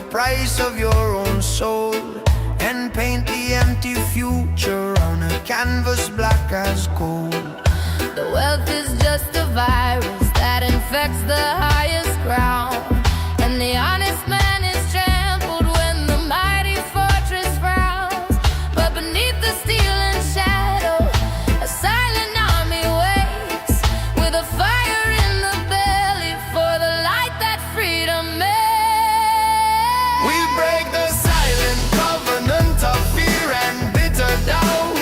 price of your own soul, and paint the empty future on a canvas black as coal. The wealth is just a virus that infects the highest ground, and the honest man is trampled when the mighty fortress frowns. But beneath the steel and shadow, a silent army waits, with a fire in the belly for the light that freedom makes. We break the silent covenant of fear and bitter doubt.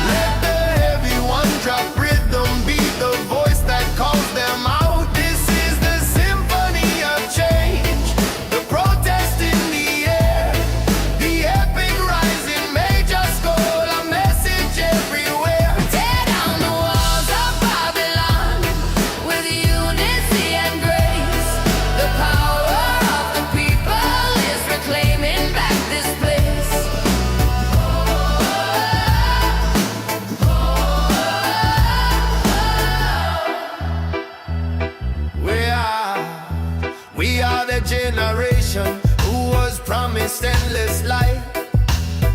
Let the heavy one drop rhythm, be the voice that calls them out. This is the symphony of change, the protest in the air, the epic rising major scroll, a message everywhere. Tear down the walls of Babylon with unity and grace. The power of the people is reclaiming back this place. We are the generation who was promised endless light,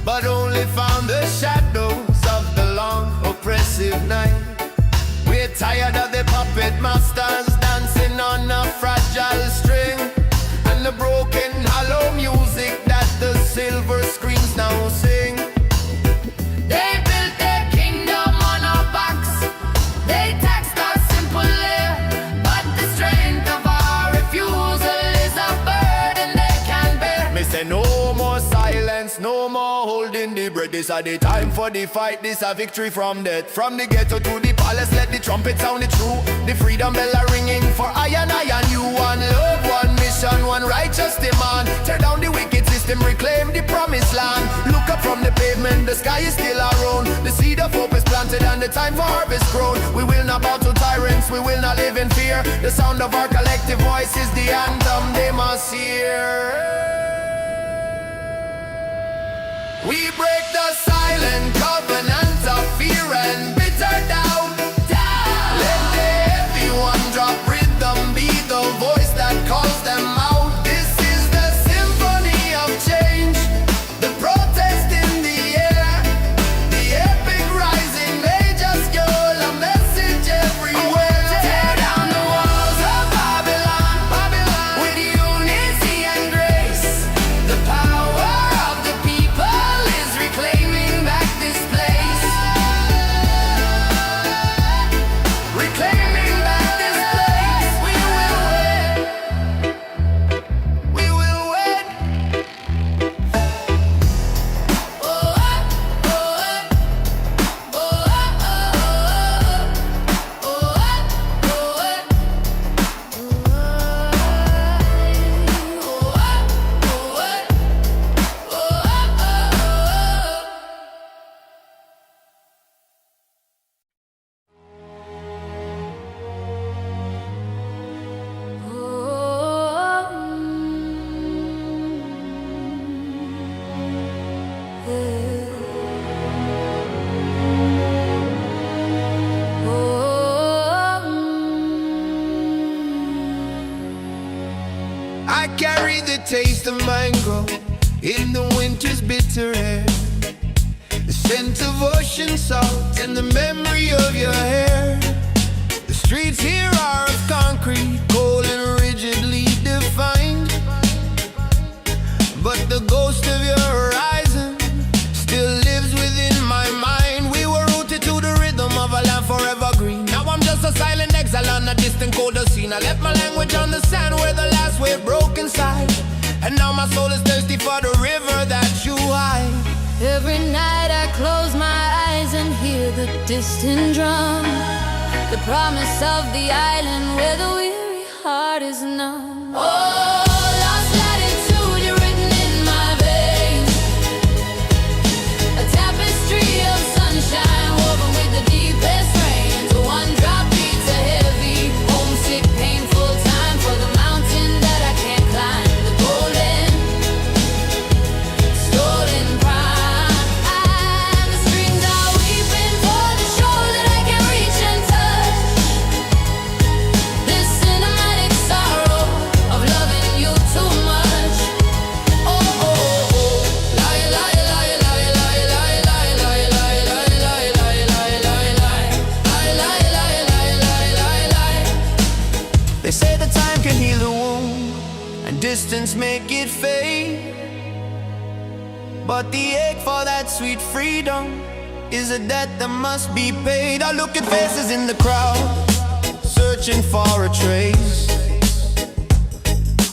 but only found the shadows of the long oppressive night. We're tired of the puppet masters dancing on a fragile string, and the broken hollow music that the silver screens now sing. They built their kingdom on our backs. They taxed our simple air, but the strength of our refusal is a burden they can bear. Me say no more silence, no more holding the breath. This is the time for the fight, this a victory from death. From the ghetto to the palace, let the trumpet sound it true. The freedom bell are ringing for I and you. One love, one mission, one righteous demand. Tear down the wicked system, reclaim the promised land. Look up from the pavement, the sky is still our own. The seed of hope is planted and the time for harvest grown. We will not bow to tyrants, we will not live in fear. The sound of our collective voice is the anthem they must hear. We break the silent covenant of fear and bitter doubt. Let the heavy one drop rhythm, be the voice that calls them out. This is the symphony of change, the protest in the air, the epic rising major scroll, a message everywhere. Tear down the walls of Babylon, with unity and grace. The power of the people is reclaiming back this place. Reclaiming back this place. We will win. We will win. Oh, oh, oh, oh, oh, I carry the taste of mango in the winter's bitter air, the scent of ocean salt and the memory of your hair. The streets here are of concrete, cold and rigidly defined, but the ghost of your horizon still lives within my mind. We were rooted to the rhythm of a land forever green. Now I'm just a silent exile on a distant colder scene. I left my language on the sand where the last wave broke inside, and now my soul is thirsty for the river that you hide. Every night I close my eyes and hear the distant drum, the promise of the island where the weary heart is numb. Oh, lost latitude, you're written in my veins, a tapestry of sunshine woven with the deepest rains. One drop beats a heavy, homesick, painful time for the mountain that I can't climb. The golden, stolen prime, and the strings are weeping for the shore that I can't reach and touch. This cinematic sorrow of love and distance make it fade. But the ache for that sweet freedom is a debt that must be paid. I look at faces in the crowd, searching for a trace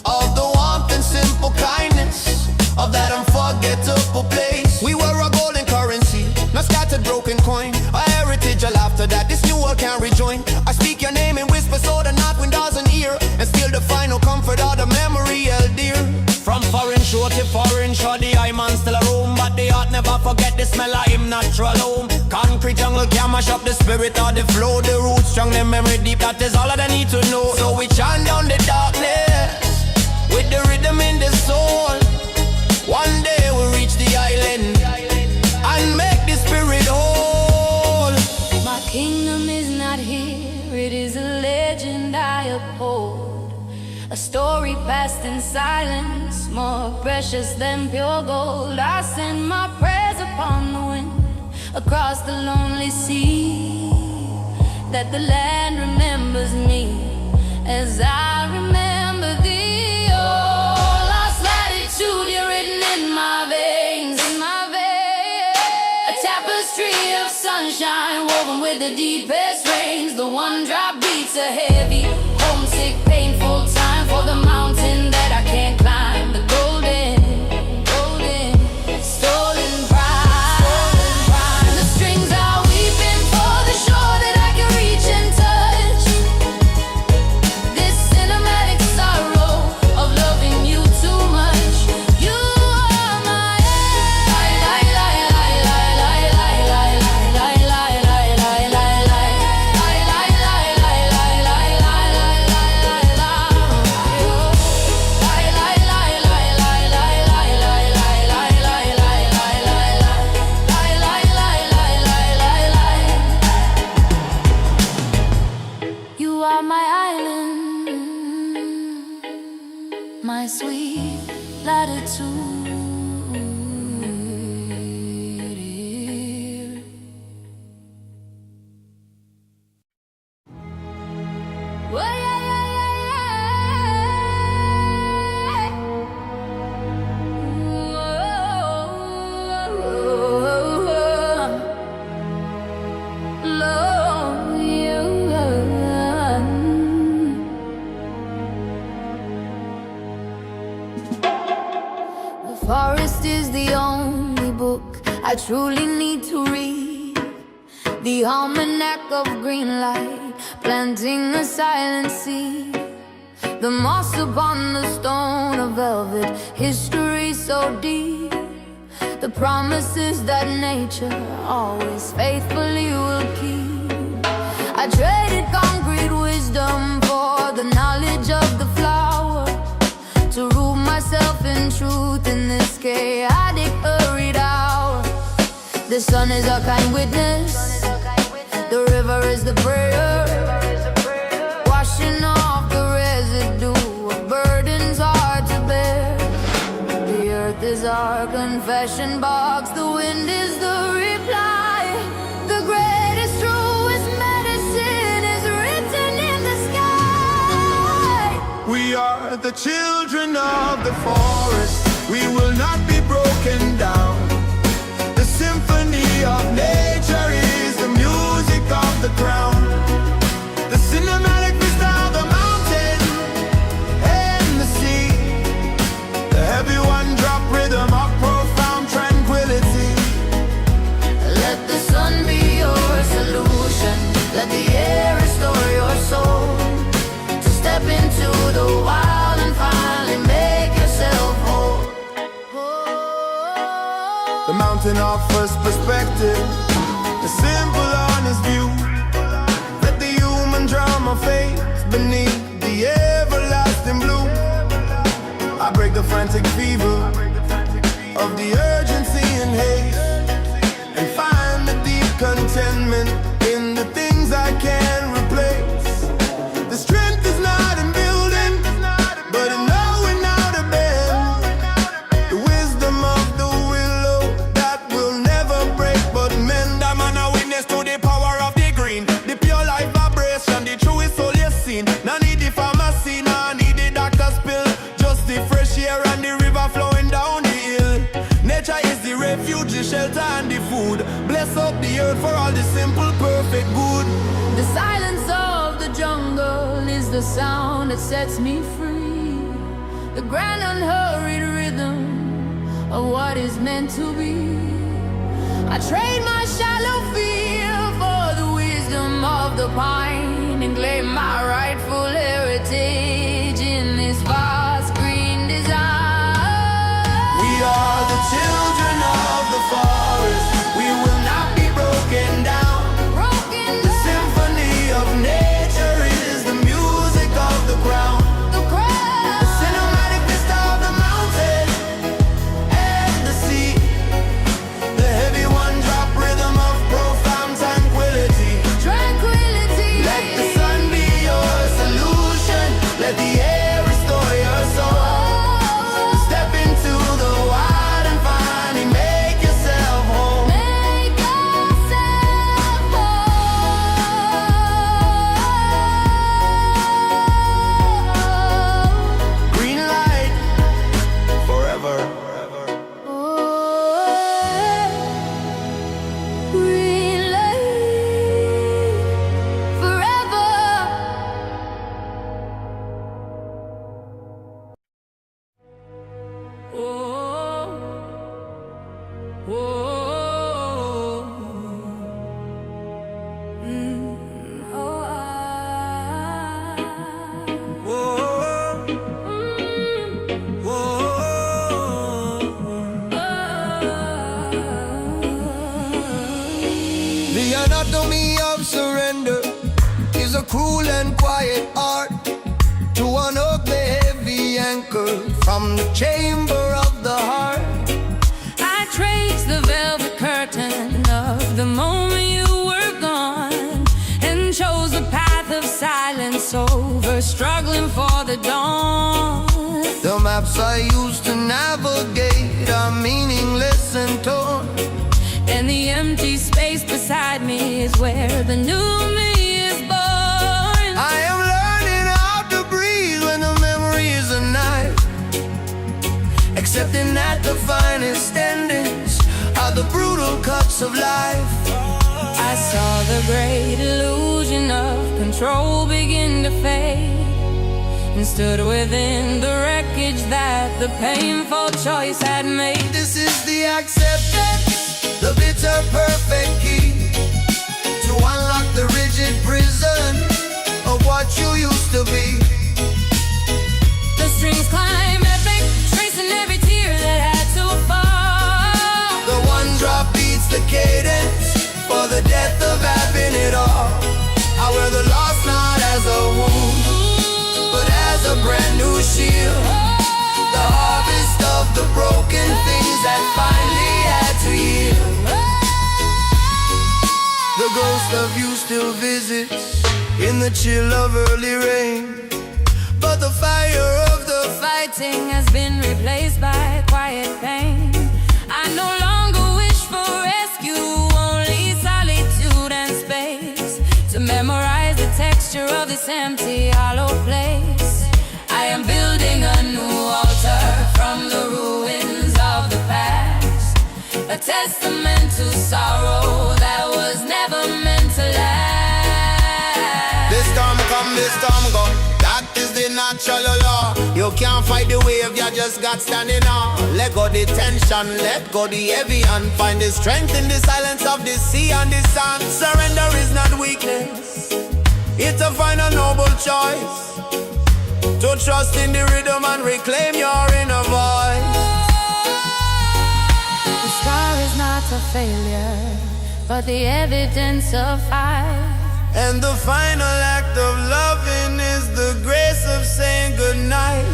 of the warmth and simple kindness of that unforgettable place. We were a golden currency, not scattered broken coin, a heritage, a laughter that this new world can't rejoin. I speak your name in whisper so the north wind doesn't hear, and still the final comfort of the memory held dear. From foreign shore to foreign shore, the eye man still a roam, but the heart never forget the smell of him natural home. Concrete jungle can mash up the spirit of the flow, the roots strong, the memory deep, that is all that I need to know. So we chant down the darkness with the rhythm in the soul. One day we'll reach the island and make the spirit whole. My kingdom is not here, it is a legend I uphold. A story passed in silence, more precious than pure gold. I send my prayers upon the wind, across the lonely sea, that the land remembers me as I remember thee. Oh, lost latitude, you're written in my veins, a tapestry of sunshine woven with the deepest rains. The one drop beats a heavy, homesick, painful time for the mountain that I can't climb. The golden, stolen pride. The strings are weeping for the shore that I can reach and touch. This cinematic sorrow of loving you too much. You are my You are my island, my sweet latitude. Whoa, yeah, yeah, yeah, yeah. Love you. The forest is the only book I truly need to read. The almanac of green light, planting a silent seed. The moss upon the stone of velvet, history so deep. The promises that nature always faithfully will keep. I traded concrete wisdom for the knowledge of the flower, to root myself in truth in this chaotic hurried hour. The sun is our kind witness, the river is the prayer, washing off the residue of burdens hard to bear. The earth is our confession box, the wind is the reply. The greatest, truest medicine is written in the sky. We are the children of the forest, we will not be broken down. The symphony of nature is the music of the ground. The cinematic vista of the mountain and the sea. The heavy one drop rhythm of profound tranquility. Let the sun be your solution, let the air restore your soul. To step into the wild and finally make yourself whole. The mountain offers perspective, a simple honest view. Let the human drama fade beneath the everlasting blue. I break the frantic fever of the urgency and haste, and find the deep contentment in the things I can replace. The strength is not in building, but in knowing how to bend. The wisdom of the willow that will never break but mend. I'm an witness to the power of the green, the pure life vibration, the truest soul you've seen. No need the pharmacy, no need the doctor's pill, just the refuge, the shelter and the food. Bless up the earth for all the simple, perfect good. The silence of the jungle is the sound that sets me free. The grand unhurried rhythm of what is meant to be. I trade my shallow fear for the wisdom of the pine and claim my rightful heritage in this vast green design. We are the children of the forest. We will not be broken down. The symphony of nature is the music of the ground. The cinematic vista of the mountain and the sea. The heavy one-drop rhythm of profound tranquility. Let the sun be your solution. Let the air restore your soul. Step into the wild and finally make yourself home. Green light forever. Green light forever. The anatomy of surrender is a cruel and quiet art to unhook the heavy anchor from the chamber of the heart. I traced the velvet curtain of the moment you were gone and chose the path of silence over struggling for the dawn. The maps I used to navigate are meaningless and torn. And the empty space beside me is where the new me is born. I am learning how to breathe when the memory is a knife, accepting that the finest endings are the brutal cuts of life. I saw the great illusion of control begin to fade and stood within the wreckage that the painful choice had made. This is the acceptance, the bitter perfect key to unlock the rigid prison of what you used to be. The strings climb epic, tracing every tear that had to fall. The one drop beats the cadence for the death of having it all. I wear the loss not as a wound, but as a brand new shield. The harvest of the broken things that finally had to yield. The ghost of you still visits in the chill of early rain, but the fire of the Fighting has been replaced by quiet pain. I no longer wish for rescue, only solitude and space to memorize the texture of this empty, hollow place. I am building a new altar from the ruins of the past, a testament to sorrow that was never meant to last. This storm come, this storm go. That is the natural law. You can't fight the wave, you just got standing on. Let go the tension, let go the heavy, and find the strength in the silence of the sea and the sun. Surrender is not weakness, it's a final noble choice to trust in the rhythm and reclaim your inner voice. The scar is not a failure, but the evidence of fight. And the final act of loving is the grace of saying goodnight.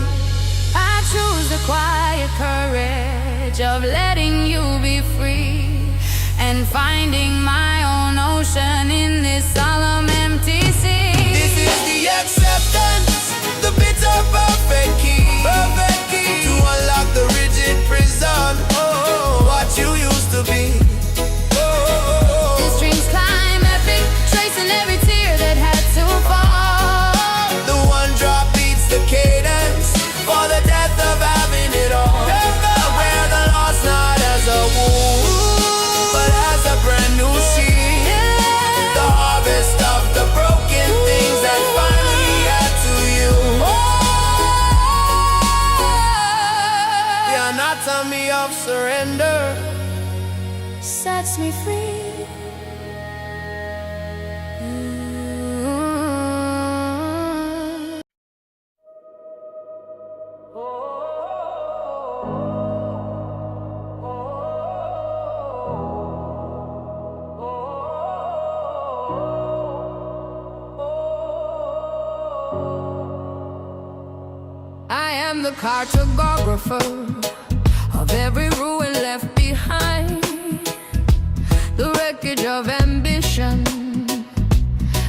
I choose the quiet courage of letting you be free and finding my own ocean in this solemn empty sea. This is the acceptance, the bitter perfect key, to unlock the rigid prison. Oh, what you used to be. The strings climb epic, tracing every tear that had to fall. The one drop beats the cadence for the death of having it all. I wear the loss not as a wound, army of surrender sets me free. I am the cartographer of every ruin left behind, the wreckage of ambition,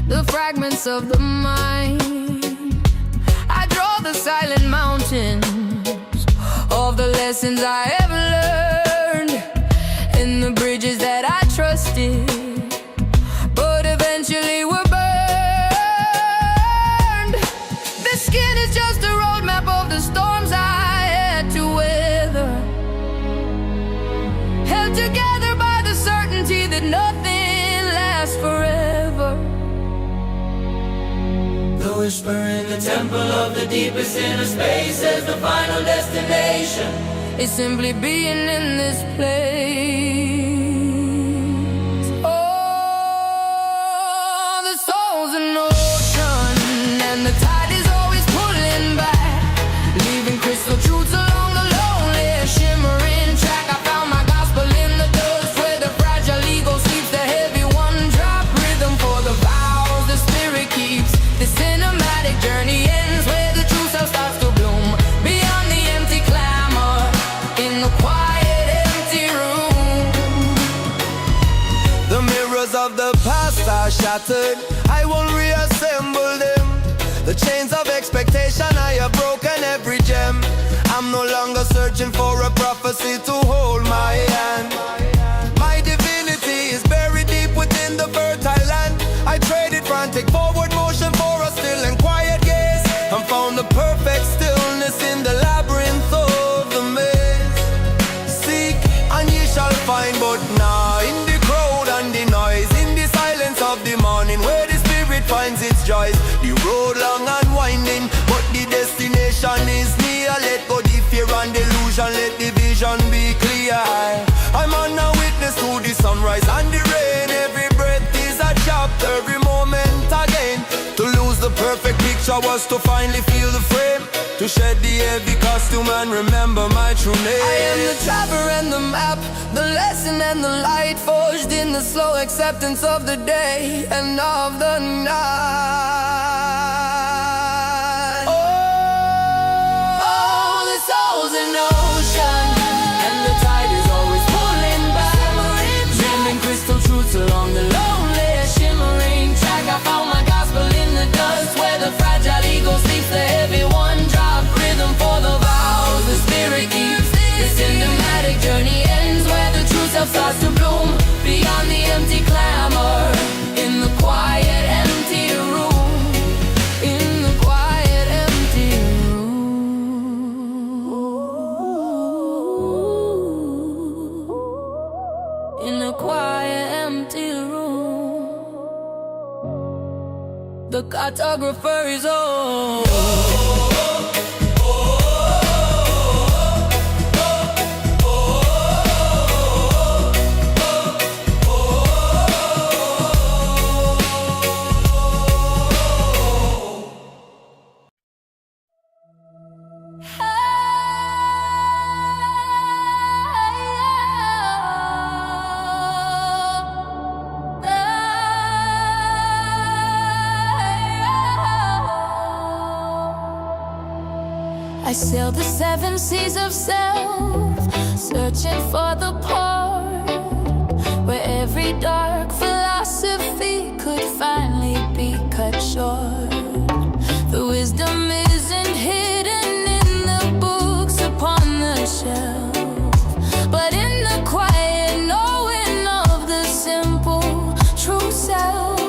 the fragments of the mind. I draw the silent mountains of the lessons I have learned, and the bridges that I trusted, but eventually were burned. This skin is just a roadmap of the storms I had to weather, held together by the certainty that nothing lasts forever. The whisper in the temple of the deepest inner space says the final destination is simply being in this place. Oh, the soul's an ocean, and the tide is always pulling back, leaving crystal truths along the lonely, shimmering track. I found my gospel in the dust, where the fragile ego sleeps, the heavy one drop rhythm for the vows the spirit keeps. The cinematic journey ends where the true self starts to bloom, beyond the empty clamor, in the quiet empty room. The mirrors of the past are shattered, I won't reassemble them. The chains of expectation, I have broken every gem. I'm no longer searching for a prophecy to hold my hand. My divinity is buried deep within the fertile land. I traded frantic forward motion for a still and quiet gaze, and found the perfect stillness in the labyrinth of the maze. Seek and ye shall find, but now in the crowd and the noise, in the silence of the morning, where the spirit finds its joys. The road long and winding, but the destination is near. Let go the fear and delusion, let the vision be clear. I'm on a witness to the sunrise and the rain. Every breath is a chapter, every moment again. To lose the perfect picture was to finally feel the frame, to shed the heavy costume and remember my true name. I am the traveler and the map, the lesson and the light, forged in the slow acceptance of the day and of the night. Oh, the soul's an ocean, and the tide is always pulling back, dreaming crystal truths along the lonely, shimmering track. I found my gospel in the dust, where the fragile ego sleeps, the heavy one drop rhythm for the vows the spirit keeps. The cinematic journey ends where the true self starts to bloom, beyond the empty clamor, in the quiet empty room, in the quiet empty room, in the quiet empty room. The cartographer is on. I sail the 7 seas of self, searching for the port where every dark philosophy could finally be cut short. The wisdom isn't hidden in the books upon the shelf, but in the quiet knowing of the simple true self.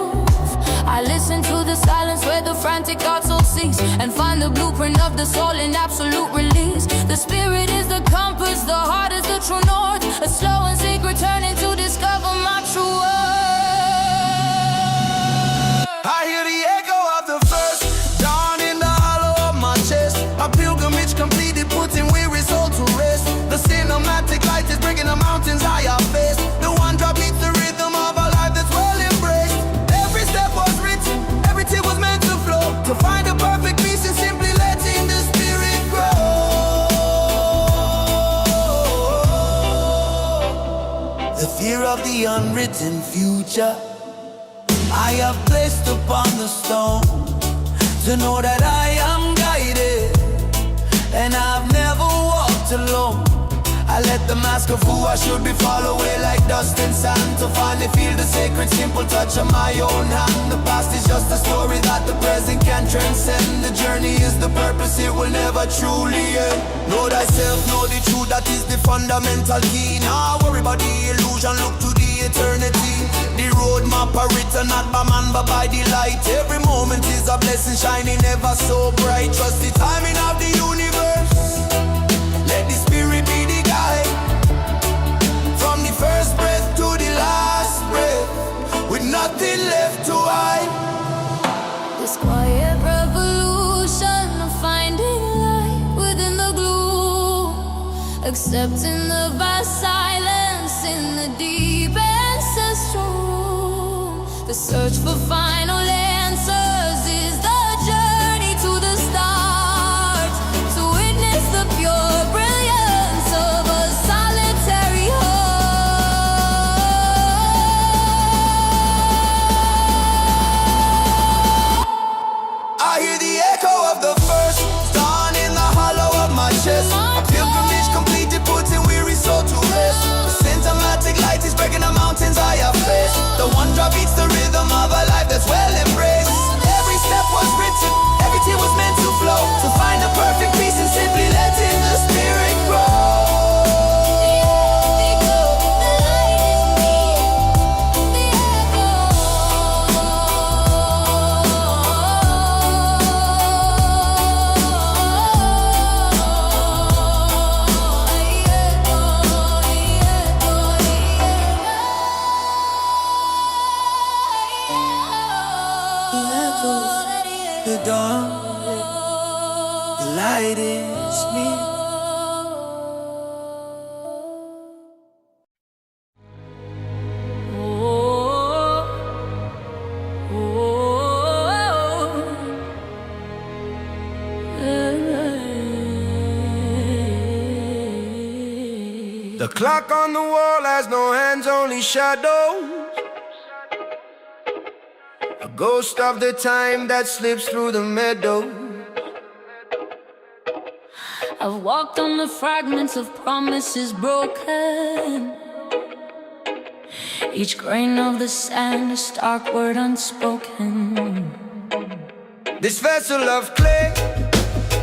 I listen to the silence where the frantic thoughts all cease, and find the blueprint of the soul in absolute release. The spirit is the compass, the heart is the true north, a slow and secret turning to discover my true worth. I hear the echo of the first dawn in the hollow of my chest. A pilgrimage completed, putting weary soul to rest. The cinema of the unwritten future I have placed upon the stone, to know that I am guided, and I've never walked alone. I let the mask of who I should be fall away like dust and sand, to finally feel the sacred simple touch of my own hand. The past is just a story that the present can transcend. The journey is the purpose, it will never truly end. Know thyself, know the truth, that is the fundamental key. Now worry about the illusion, look to the eternity. The road map are written not by man but by the light. Every moment is a blessing shining ever so bright. Trust the timing of the universe, let the spirit be the guide. From the first breath to the last breath, with nothing left to hide. This quiet revolution of finding light within the gloom, accepting the vast silence in the deep ancestral room. The search for final answers is the journey to the stars, to witness the pure brilliance of a solitary heart. I hear the echo of the first dawn in the hollow of my chest. A pilgrimage completed, putting weary soul to rest. The symptomatic light is breaking the mountains I have faced. The one drop beats the rhythm of a life that's well embraced. Every step was written, every tear was meant to flow, to find the perfect peace and simply letting the spirit grow. The dawn, the light is me. The clock on the wall has no hands, only shadows. A ghost of the time that slips through the meadow. I've walked on the fragments of promises broken. Each grain of the sand, a stark word unspoken. This vessel of clay,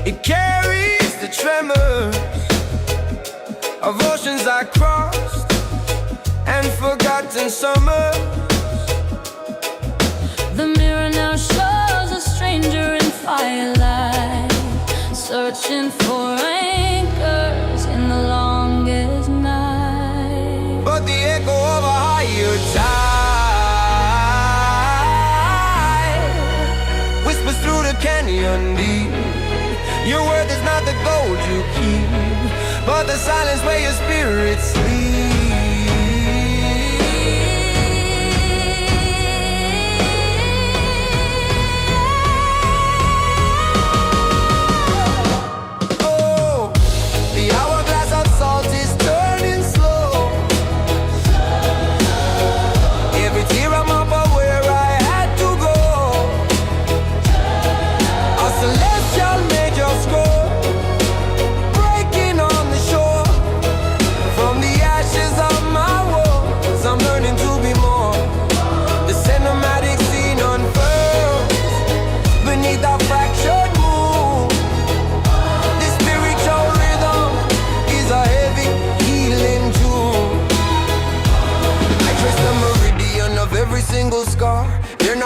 it carries the tremors of oceans I crossed and forgotten summers. The mirror now shows a stranger in firelight, searching for anchors in the longest night. But the echo of a higher tide whispers through the canyon deep. Your worth is not the gold you keep, but the silence where your spirit sleeps.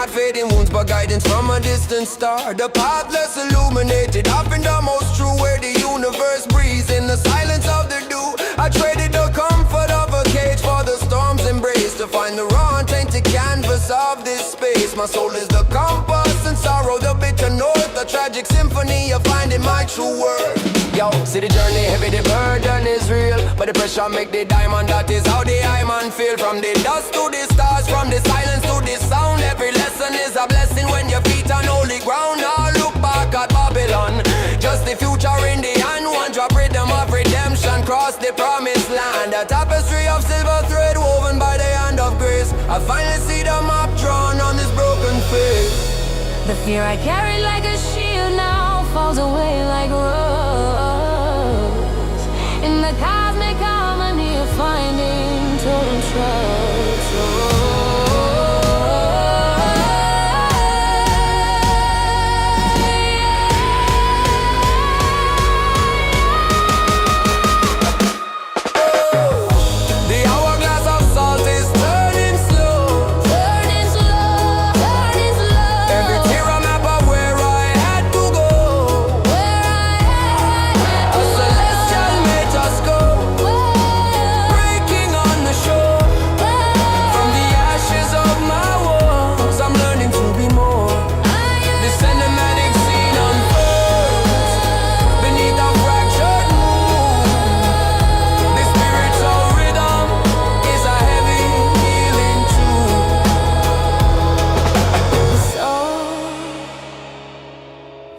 Fading wounds but guidance from a distant star. The path less illuminated, often the most true, where the universe breathes in the silence of the dew. I traded the comfort of a cage for the storm's embrace, to find the raw untainted canvas of this space. My soul is the compass and sorrow, the bitter north, the tragic symphony of finding my true worth. Yo, see the journey heavy, the burden is real, but the pressure make the diamond, that is how the I man feel. From the dust to the stars, from the silence to the sound, every lesson is a blessing when your feet on holy ground. Now look back at Babylon, just the future in the hand. One drop rhythm of redemption, cross the promised land. A tapestry of silver thread woven by the place. I finally see the map drawn on this broken face. The fear I carried like a shield now falls away like a rose. In the cosmic harmony of finding total trust.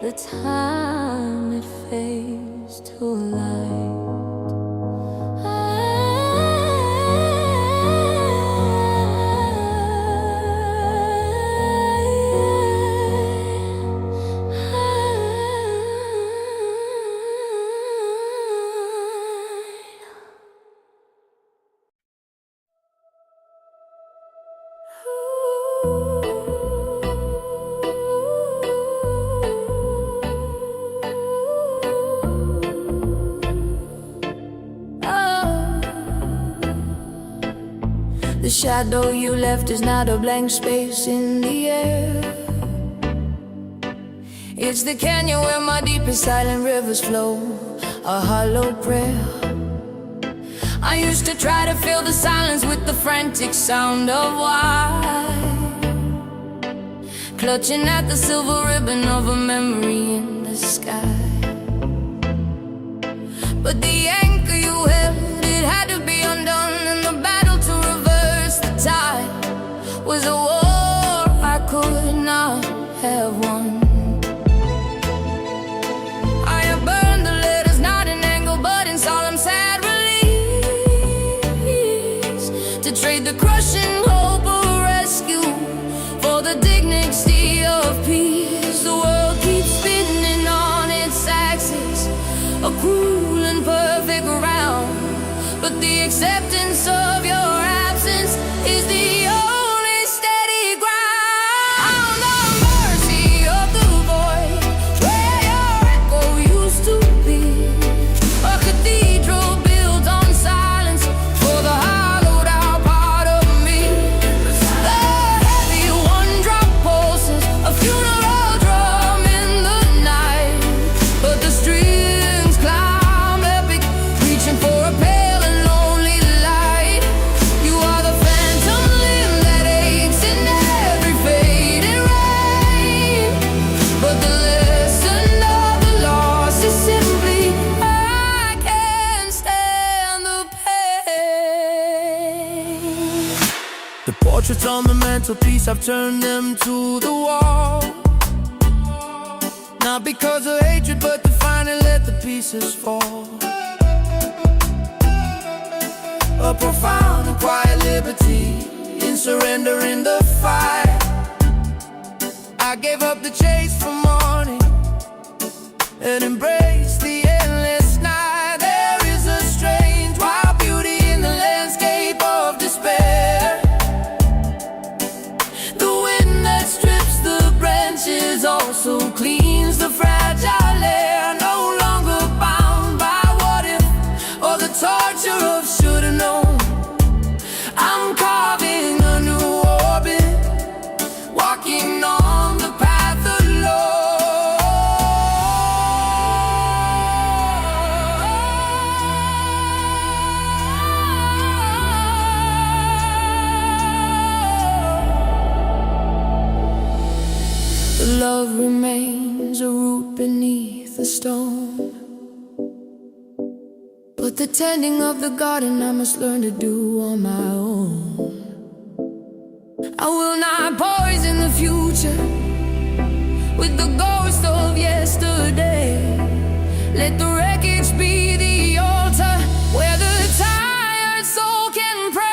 The time it fades to light. The shadow you left is not a blank space in the air. It's the canyon where my deepest silent rivers flow, a hollow prayer. I used to try to fill the silence with the frantic sound of why, clutching at the silver ribbon of a memory in the sky. But the anchor you held, it had to be undone, and the battle to reverse the tide was a war I could not have won. I have burned the letters, not in anger, but in solemn sad release, to trade the crushing hope of rescue for the dignity of peace. The world keeps spinning on its axis, a cruel and perfect round, but the acceptance of your absence is the only steady ground. The mercy of the void where your echo used to be, a cathedral built on silence for the hollowed out part of me. The heavy one-drop pulses, a funeral drum in the night, but the strings climb epic, reaching for a pale and lonely light. You are the phantom limb that aches in every fading rain, but the lesson of the loss is simply I can't stand the pain. The portraits on the mantelpiece, I've turned them to the wall, not because of hatred, but to finally let the pieces fall. A profound and quiet liberty in surrendering the fight. I gave up the chase for morning and embraced the endless night. There is a strange wild beauty in the landscape of despair. The wind that strips the branches also cleans the fragile air. No longer bound by what if or the torture of shoulda known. I'm carving a new orbit, walking on the path alone. The love remains a root beneath a stone, but the tending of the garden I must learn to do on my own. I will not poison the future with the ghost of yesterday. Let the wreckage be the altar where the tired soul can pray.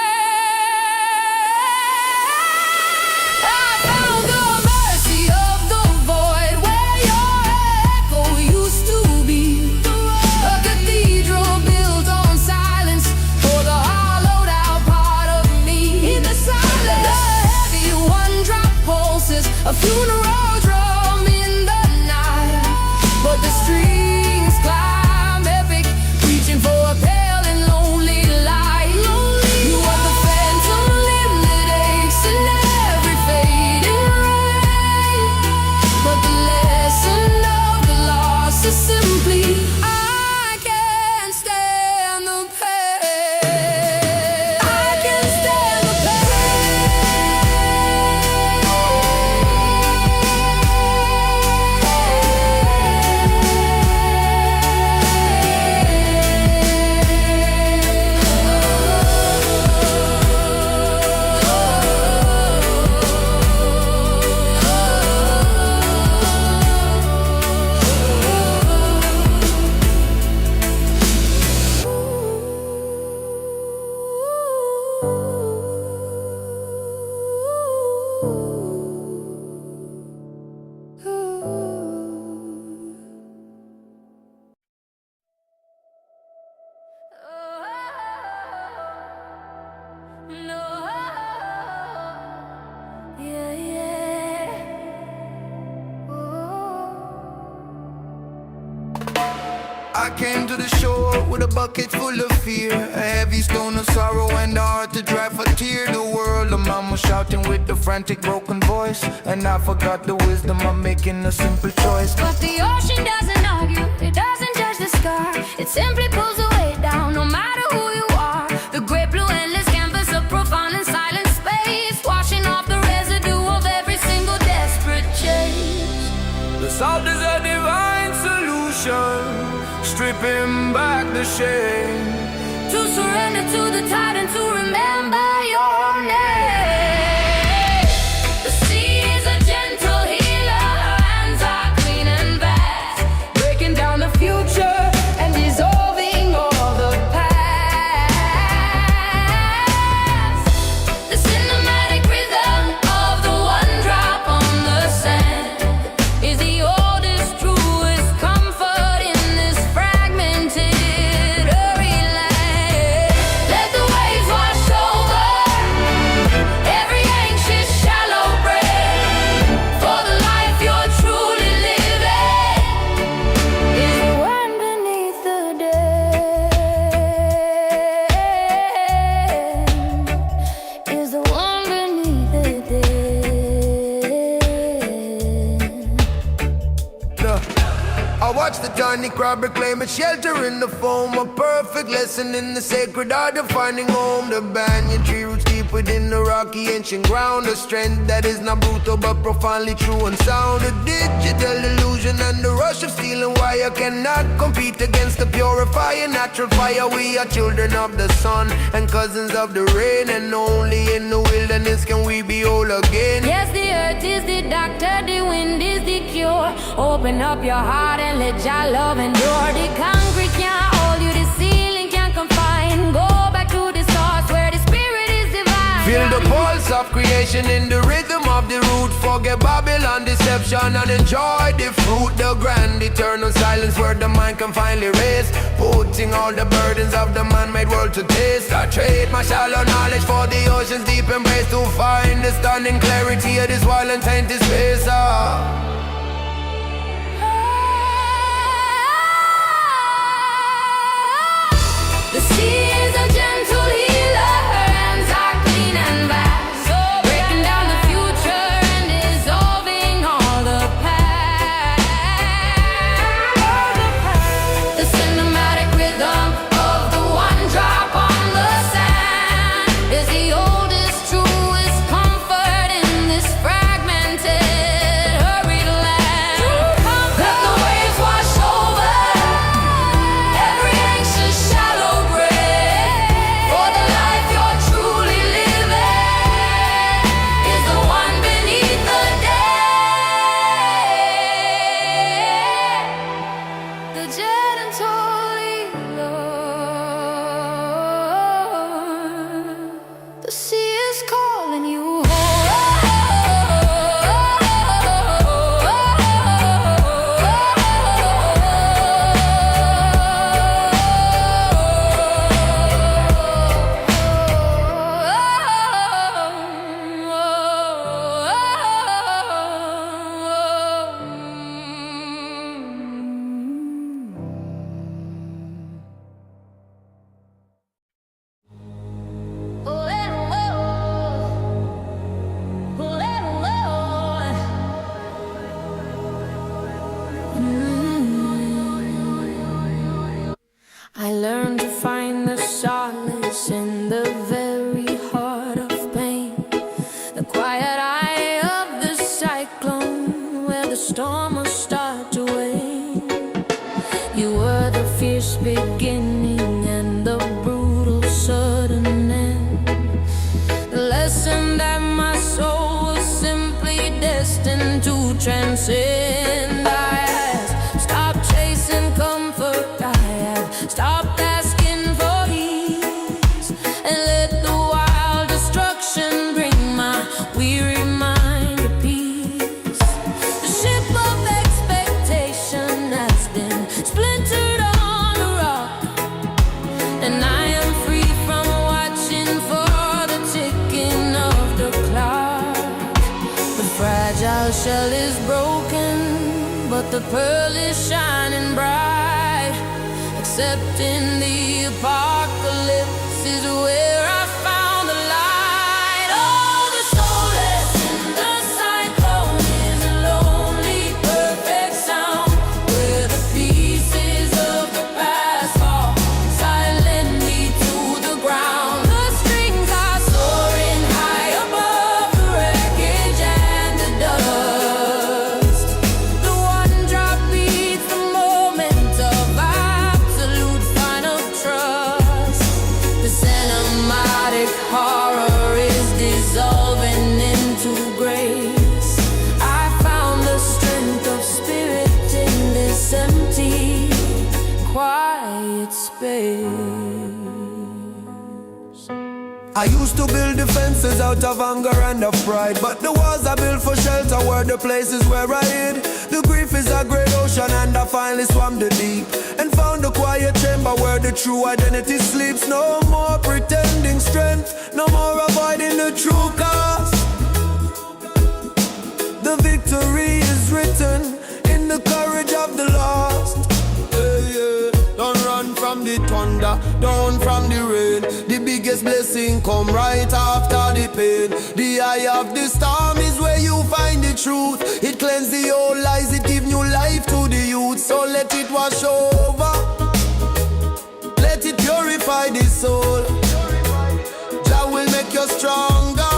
to the shore with a bucket full of fear, a heavy stone of sorrow and a heart to dry for tear. The world, the mama shouting with a frantic broken voice, and I forgot the wisdom of making a simple choice. But the ocean doesn't argue, it doesn't judge the scar. It simply pulls the weight down, no matter who you are. The great blue endless canvas of profound and silent space, washing off the residue of every single desperate chase. The salt is a divine solution, stripping back the shame. To surrender to the tide and to remember your name. The sea is a gentle healer, her hands are clean and vast, breaking down the future and dissolving all the past. The cinematic rhythm of the one drop on the sand is the oldest, truest comfort in this fragmented hurry land. Let the waves wash over every anxious shallow breath, for the life you're truly living is the one beneath the dead, is the one beneath the dead. I watch the tiny crab reclaim its shelter in the foam, a perfect lesson in the sacred art of finding home. The banyan tree roots deep within the rocky ancient ground, a strength that is not brutal but profoundly true and sound. A digital illusion and the rush of steel and wire cannot compete against the purifying natural fire. We are children of the sun and cousins of the rain, and only in the wilderness can we be whole again. Yes, the earth is the doctor, the wind is the cure. Open up your heart and let your love endure. The concrete can't hold you, the ceiling can't confine. Go back to the source where the spirit is divine. Feel the pulse of creation in the rhythm of the root. Forget Babylon deception and enjoy the fruit. The grand eternal silence where the mind can finally rest, putting all the burdens of the man-made world to taste. I trade my shallow knowledge for the ocean's deep embrace, to find the stunning clarity of this wild and tainted space. The sea is a gentle healer, her hands are clean and vast, breaking down the future and dissolving all the past. The cinematic rhythm of the one drop on the sand is the oldest, truest comfort in this fragmented, hurried land. Let the waves wash over every anxious shallow breath, for the life you're truly living is the one beneath the dead, the gentle healer. The sea is calling you I learned to find the solace in the very heart of pain, the quiet eye of the cyclone where the storm will start to wane. You were the fierce beginning and the brutal sudden end, the lesson that my soul was simply destined to transcend. I had stopped chasing comfort, I had stopped asking for ease, and let the wild destruction bring my weary mind to peace. The ship of expectation has been splintered on the rock, and I am free from watching for the ticking of the clock. The fragile shell is broken, but the pearl is shining bright. except in the apocalypse is where I found the light. Oh, the soulless in the cyclone is a lonely, perfect sound where the pieces of the past fall silently to the ground. The strings are soaring high above the wreckage and the dust. The one drop beats the moment of absolute final trust. The cinematic horror is dissolving into grace. I found the strength of spirit in this empty, quiet space. I used to build defenses out of anger and of pride, but the walls I built for shelter were the places where I hid. The grief is a great ocean and I finally swam the deep and found a quiet chamber where the true identity sleeps. No more pretending strength, no more avoiding the true cost. The victory is written in the courage of the lost. Don't run from the thunder, down from the rain. The biggest blessing come right after the pain. The eye of the storm is where you find the truth. It cleanses the old lies, it gives new life to the youth. So let it wash over, let it purify the soul. Jah will make you stronger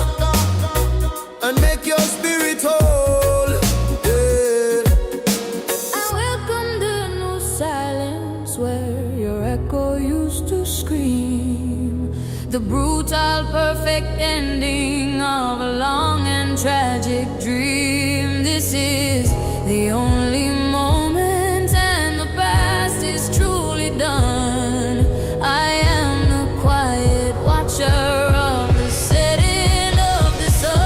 and make your spirit whole. I welcome the new silence where your echo used to scream. The brutal, perfect ending of a long and tragic dream. This is the only moment, and the past is truly done. I am the quiet watcher of the setting of the sun.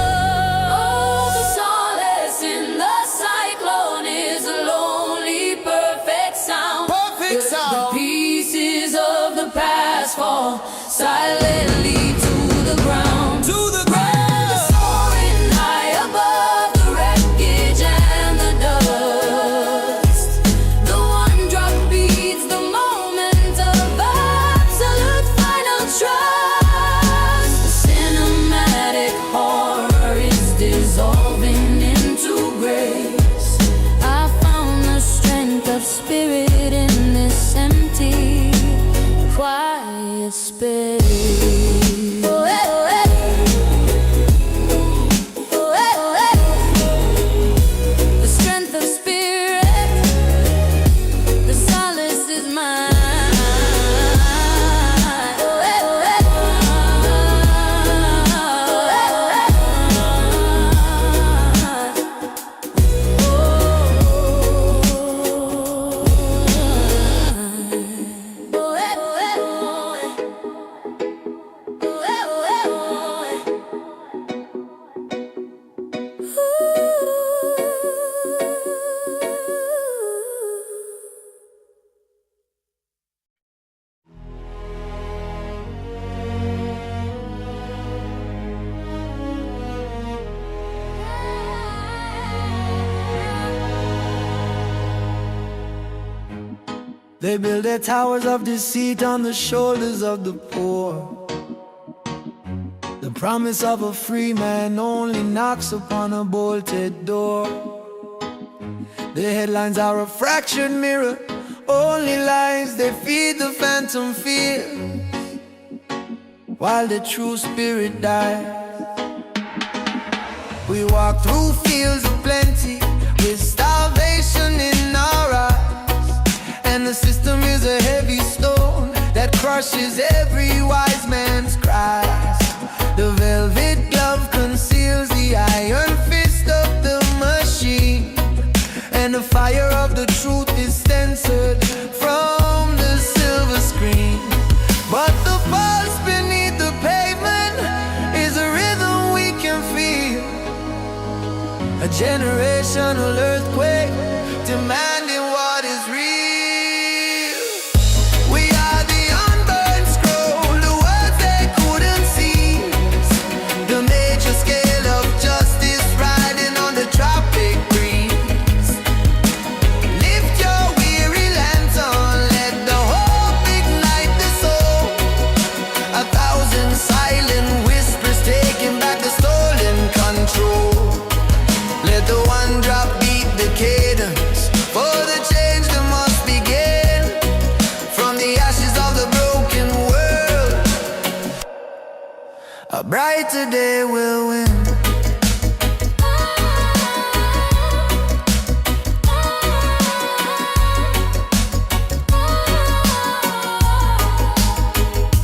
Oh, the solace in the cyclone is a lonely, perfect sound. Perfect sound. The pieces of the past fall silently to the ground. To the Soaring high above the wreckage and the dust. The one drop beats the moment of absolute final trust. The cinematic horror is dissolving into grace. I found the strength of spirit in this empty, quiet space. Oh, eh, oh, eh. Oh, eh, oh, eh. The strength of spirit, the solace is mine. Oh, eh, oh, eh. Oh, eh, oh, eh. Oh, eh, oh, eh. They build their towers of deceit on the shoulders of the poor. The promise of a free man only knocks upon a bolted door. The headlines are a fractured mirror, only lies they feed the phantom fear, while the true spirit dies. We walk through fields of plenty with starvation in our eyes, and the system is a heavy stone that crushes every wise man's cries. The velvet glove conceals the iron fist of the machine, and the fire of the truth is censored from the silver screen. But the pulse beneath the pavement is a rhythm we can feel, a generational earthquake demanding what is real. We are the unburned scroll, the words they couldn't seize, the major scale of justice riding on the tropic breeze. Lift your weary lantern, let the whole brighter day will win.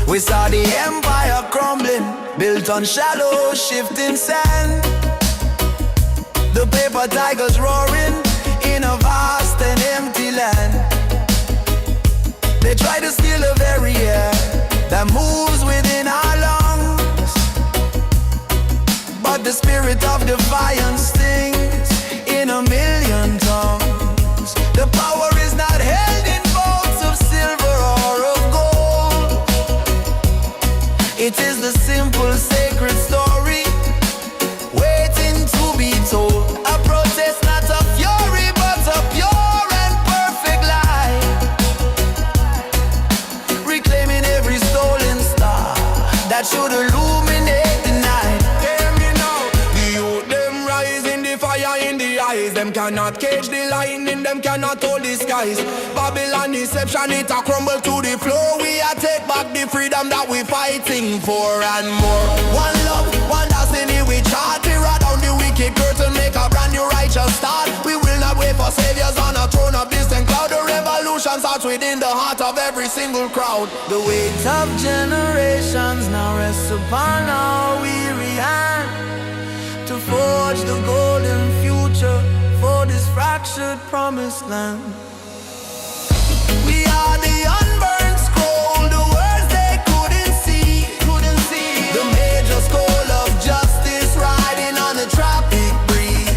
We saw the empire crumbling, built on shallow, shifting sand. The paper tigers roaring in a vast and empty land. They try to steal the very air that moves within our lungs, but the spirit of defiance stings in a million tongues. The power is not held in bowls of silver or of gold. It is the simple sacred story waiting to be told. A protest, not a fury, but a pure and perfect light, reclaiming every stolen star that should illuminate the night. Hear me now, the youth them rise in the fire in the eyes. Them cannot cage the lightning, them cannot hold the skies. Babylon deception, it a crumble to the floor. We a take back the freedom that we fighting for and more. One love, one destiny, we chart. We ride down the wicked curtain, make a brand new righteous start. We will not wait for saviors on a throne of distant cloud. The revolution starts within the heart of every single crowd. The weight of generations now rests upon our weary hand to forge the golden future for this fractured promised land. We are the unburned scroll, the words they couldn't see. The major scroll of justice riding on the tropic breeze.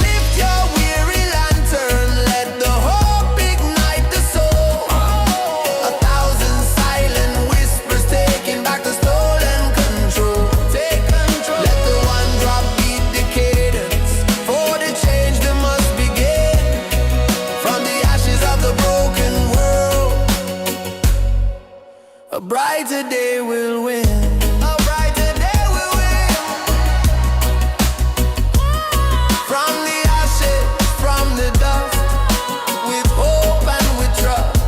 Lift your weary lantern, let the hope ignite the soul. 1,000 silent whispers taking back the stolen control. Let the one drop beat the cadence. For the change that must begin from the ashes of the broken world. A brighter day will win. A brighter day will win. From the ashes, from the dust, with hope and with trust.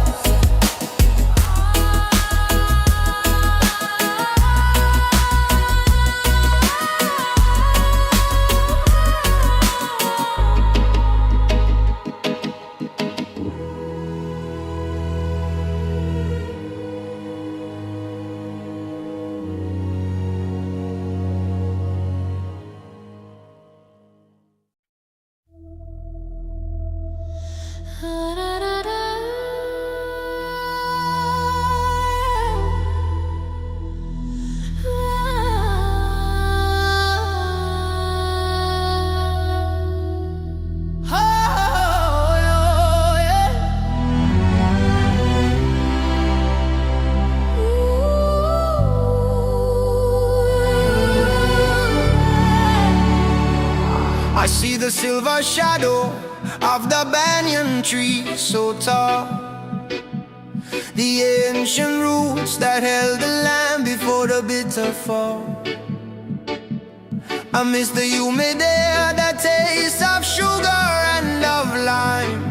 I see the silver shadow of the banyan tree so tall, the ancient roots that held the land before the bitter fall. I miss the humid air, the taste of sugar and of lime,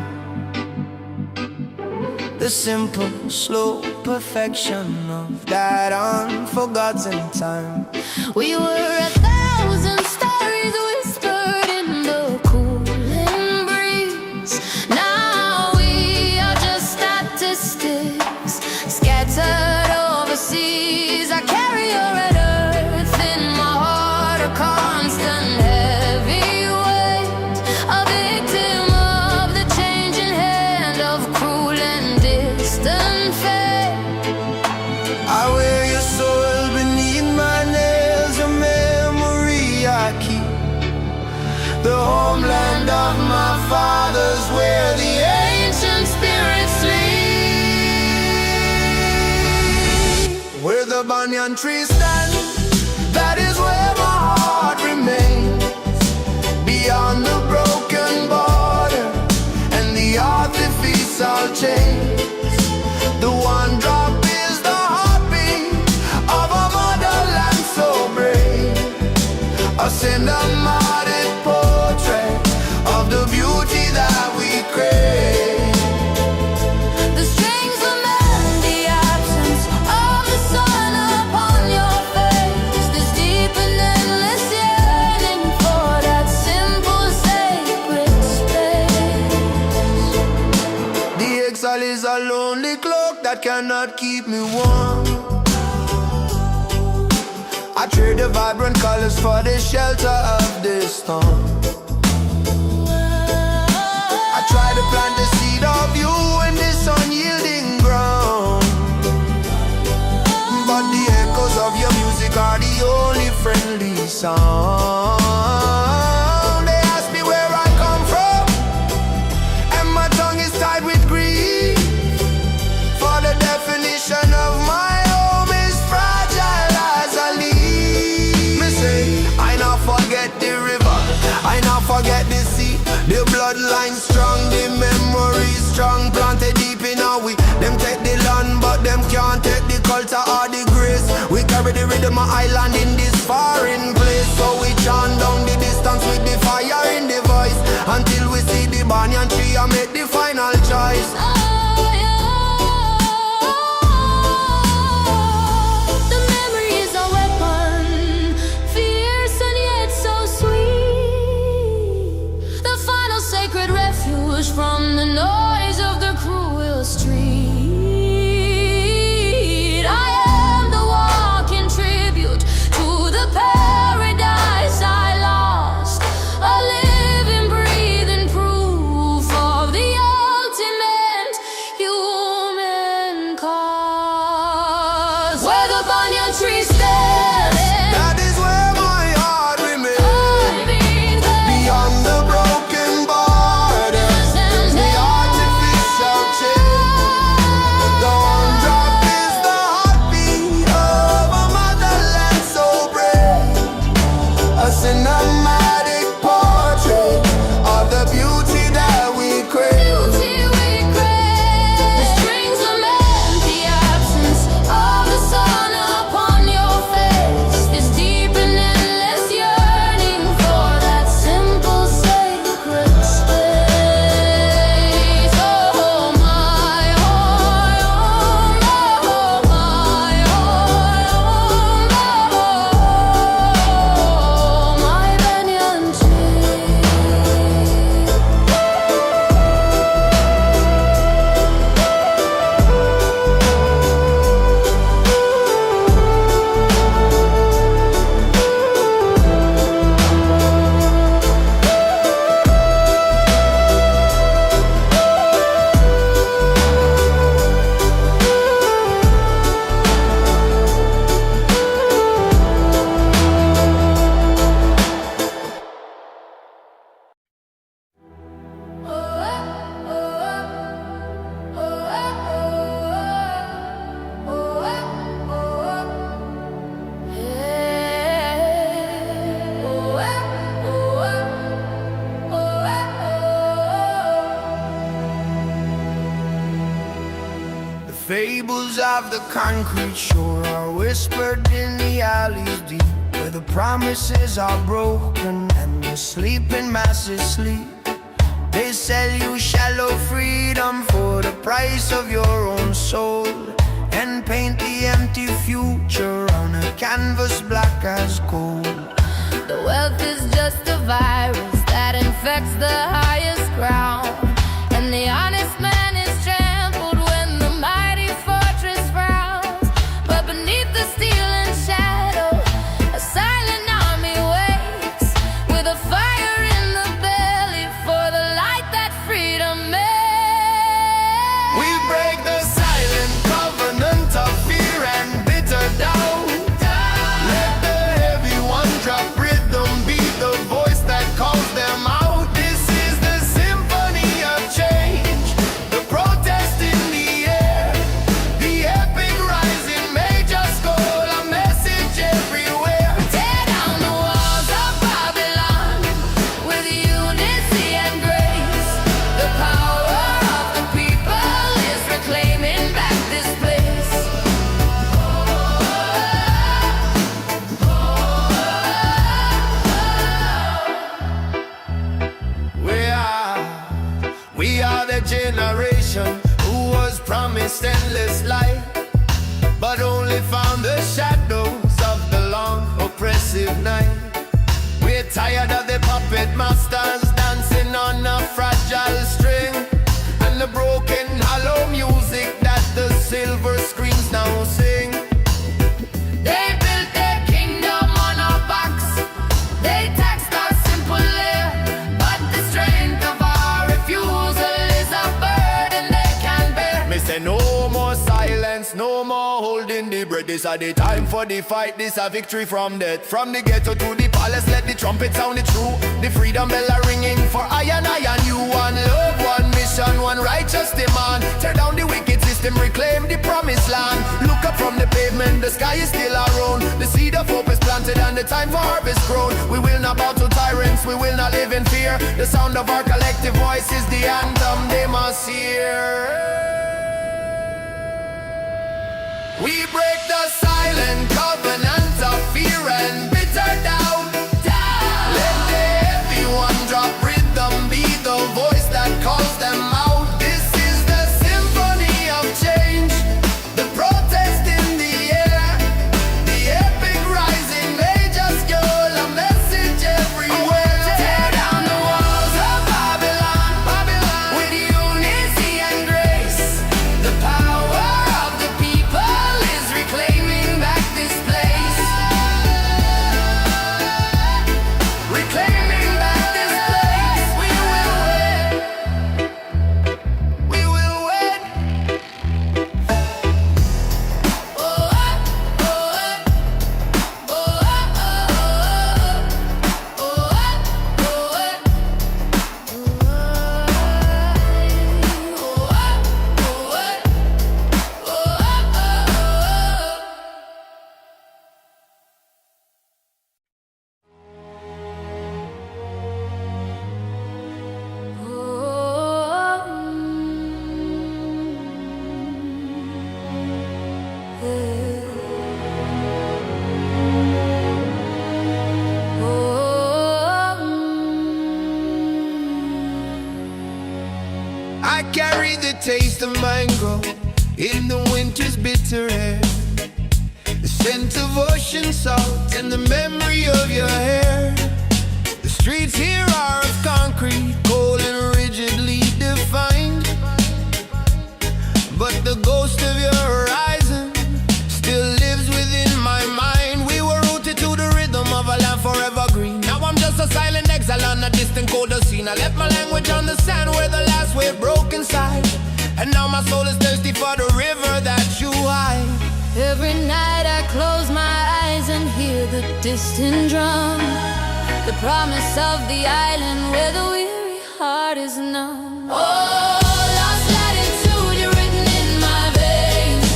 the simple, slow perfection of that unforgotten time. We were 1,000 stories whispered in the cooling breeze. Now we are just statistics scattered overseas. I carry your red earth in my heart, a constant heavy weight, a victim of the changing hand of cruel and distant fate. I wear your soul beneath my nails, a memory I keep. The homeland of my fathers, where the ancient spirits sleep. Where the banyan tree stands, that is where my heart remains. Beyond the broken border and the artificial chains, the one drop is the heartbeat of a motherland so brave. A cinematic portrait of the beauty that we crave. The strings lament the absence of the sun upon your face. that cannot keep me warm. I trade the vibrant colors for the shelter of this storm. I try to plant the seed of you in this unyielding ground, but the echoes of your music are the only friendly sound. They ask me where I come from, and my tongue is tied with grief, for the definition of my home is fragile as a leaf. Me say, I not forget the river, I not forget the sea. The bloodline strong, the memory strong, planted deep in our we. Them take the land, but them can't take the culture or the grace. We carry the rhythm of island in this foreign place, so we chant down the distance with the fire in the voice, until we see the banyan tree and make the final choice. The memory is a weapon, fierce and yet so sweet. The final sacred refuge from the noise of the cruel street. I am the walking tribute to the paradise I lost, a living, breathing proof of the ultimate human cause. Where the banyan tree stands, That is where my heart remains, I've been there. beyond the broken borders, the artificial chain. The one drop is the heartbeat of a motherland so brave, a cinematic portrait of the beauty that we crave. Beauty we crave. The strings lament the absence of the sun upon your face. This deep and endless yearning for that simple sacred space. Oh my, oh my, oh my banyan tree. The fables of the concrete shore are whispered in the alleys deep, where the promises are broken and the sleeping masses sleep. They sell you shallow freedom for the price of your own soul, and paint the empty future on a canvas black as coal. The wealth is just a virus that infects the highest ground, and the honest man is trampled when the mighty fortress frowns. But beneath the steel and shadow, a silent army waits, with a fire in the belly for the light that freedom makes. We break the silent covenant of fear and bitter doubt. Let the heavy one drop rhythm be the voice that calls them out. This is silence, no more holding the breath. This is the time for the fight, this a victory from death. From the ghetto to the palace, let the trumpet sound it true. The freedom bell are ringing for I and you. One love, one mission, one righteous demand. Tear down the wicked system, reclaim the promised land. Look up from the pavement, the sky is still around. The seed of hope is planted and the time for harvest grown. We will not bow to tyrants, we will not live in fear. The sound of our collective voice is the anthem they must hear. We break the silent covenant of fear and bitter doubt. Let the heavy one drop rhythm be the voice that calls them out. This is the symphony of change, the protest in the air, the epic rising major scale, a message everywhere. Tear down the walls of Babylon, with unity and grace. The power of the people is reclaiming back this place. Reclaiming back this place. We will win. We will win. Oh, oh, oh, I carry the taste of mango in the winter's bitter air, the scent of ocean salt and the memory of your hair. The streets here are of concrete, cold and rigidly defined, but the ghost of your horizon still lives within my mind. We were rooted to the rhythm of a land forever green. Now I'm just a silent exile on a distant colder scene. I left my language on the sand where the last wave broke inside, and now my soul is thirsty for the river that you hide. Every night I close my eyes and hear the distant drum, the promise of the island where the weary heart is numb. Oh, lost latitude, you're written in my veins,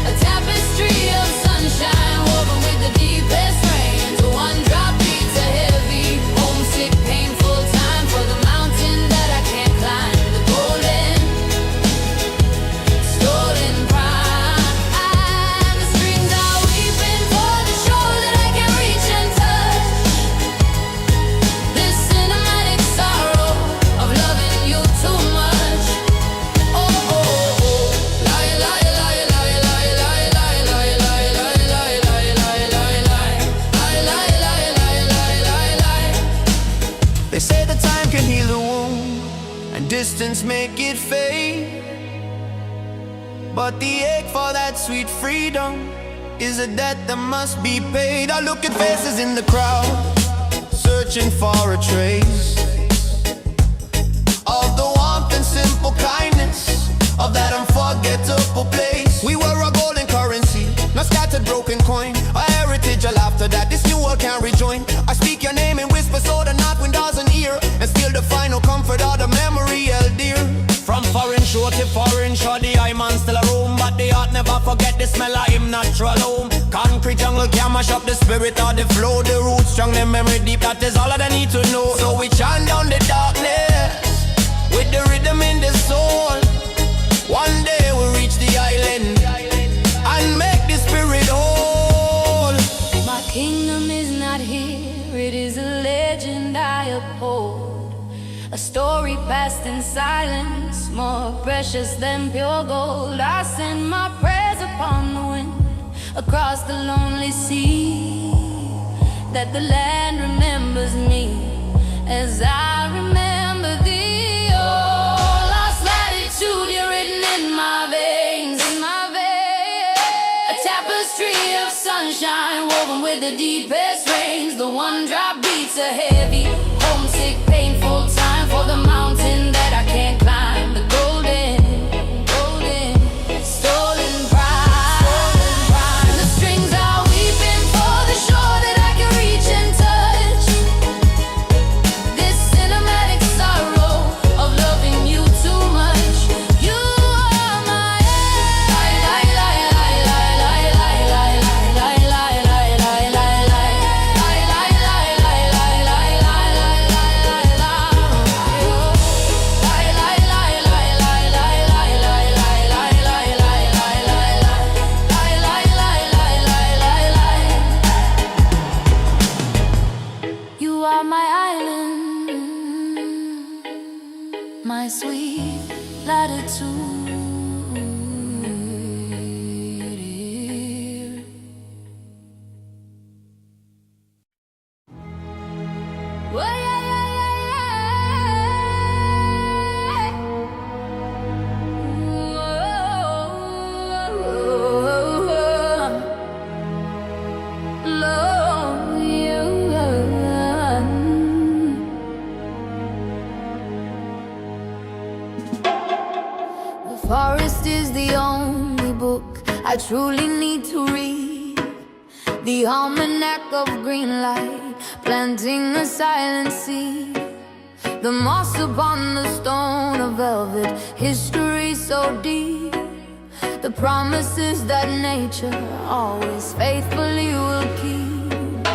a tapestry of sunshine woven with the deepest rains. One drop beats a heavy, homesick, painful time for the mountain that I can't climb. The golden, stolen prime. The strings are weeping for the shore that I can't reach and touch. This cinematic sorrow of loving you too much. Oh, oh, oh. Lie, lie, lie, lie, lie, lie, lie, lie, lie, lie, lie, lie, lie, lie, lie. Lie, lie, lie, lie, lie, lie, lie. They say the time can heal a wound and distance make it fade, but the ache for that sweet freedom is a debt that must be paid. I look at faces in the crowd, searching for a trace of the warmth and simple kindness of that unforgettable place. We were a golden currency, not scattered broken coin, a heritage, a laughter that this new world can't rejoin. I speak your name in whisper so the north wind doesn't hear, and still the final comfort of the memory held dear. From foreign shore to foreign shore, the eye man still a roam, but the heart never forget the smell of him natural home. Concrete jungle can mash up the spirit of the flow, the roots strong, the memory deep, that is all that I need to know. So we chant down the darkness with the rhythm in the soul. One day we'll reach the island and make the spirit whole. My kingdom is not here, it is a legend I uphold, a story passed in silence, more precious than pure gold. I send my prayers upon the wind, across the lonely sea, that the land remembers me as I remember thee. Oh, lost latitude, you're written in my veins, a tapestry of sunshine woven with the deepest rains. The one drop beats a heavy, homesick, painful time for the mountain that I can't climb. The golden, I truly need to read the almanac of green light, planting a silent seed. The moss upon the stone of velvet, history so deep. The promises that nature always faithfully will keep.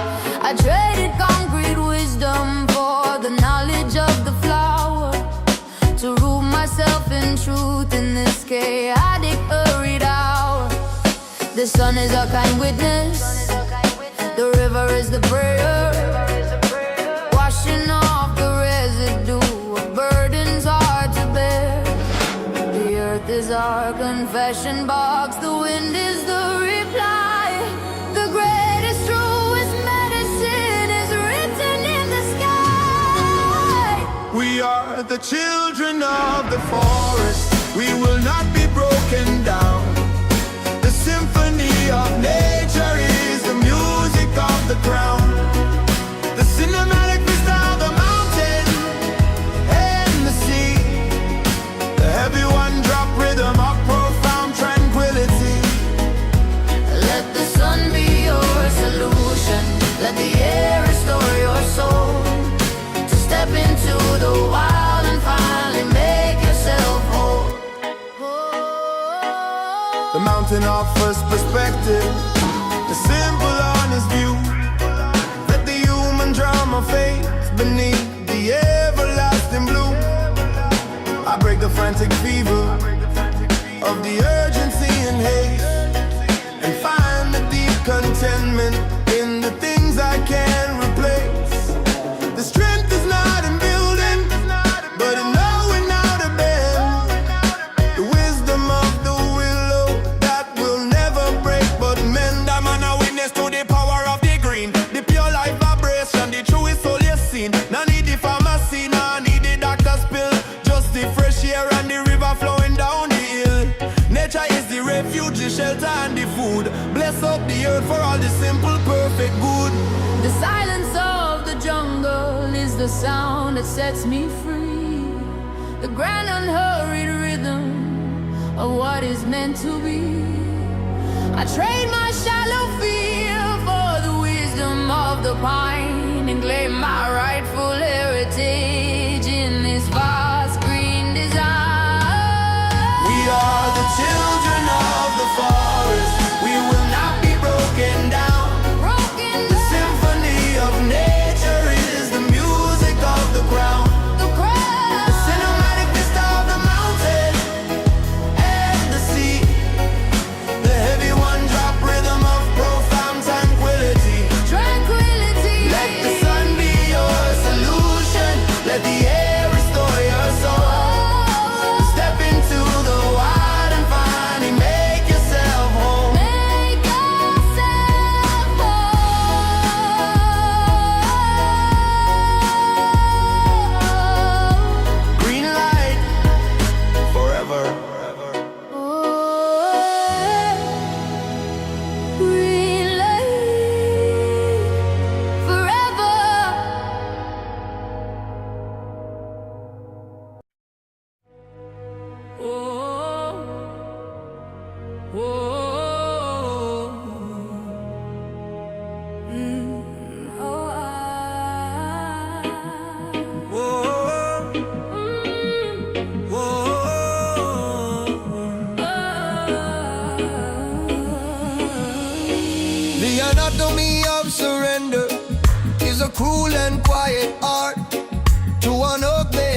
I traded concrete wisdom for the knowledge of the flower, to root myself in truth in this chaotic hurried hour. The sun is our kind witness, the river is the prayer, washing off the residue of burdens hard to bear. The earth is our confession box, the wind is the reply. The greatest, truest medicine is written in the sky. We are the children of the forest, we will not be broken down. The symphony of nature is the music of the ground. The cinematic vista of the mountain and the sea. The heavy one drop rhythm of profound tranquility. Let the sun be your solution, let the air restore your soul. To step into the wild and finally make yourself whole. The mountain offers perspective, the simple honest view. Let the human drama fade beneath the everlasting blue. I break the frantic fever of the urgency and haste, and find the deep contentment in the things I can't replace. The strength is not in building, but in knowing how to bend. The wisdom of the willow that will never break but mend. I'm a witness to the power of the green, the pure life vibration, the truest soul you've seen. No need the pharmacy, no need the doctor's pill, just the fresh air and the river flowing down the hill. Nature is the refuge, the shelter and the food. Bless up the earth for all the simple, perfect good. The silence of the jungle is the sound that sets me free. The grand unhurried rhythm of what is meant to be. I trade my shallow fear for the wisdom of the pine, and claim my rightful heritage in this vast green design. We are the children of the forest, we will not be broken down. The symphony of nature is the music of the ground. The cinematic vista of the mountain and the sea. The heavy one drop rhythm of profound tranquility. Let the sun be your solution, let the air restore your soul. Step into the wild and finally make yourself home. Make yourself whole. Green light forever. Green light forever. The anatomy of surrender is a cruel and quiet art to one up there.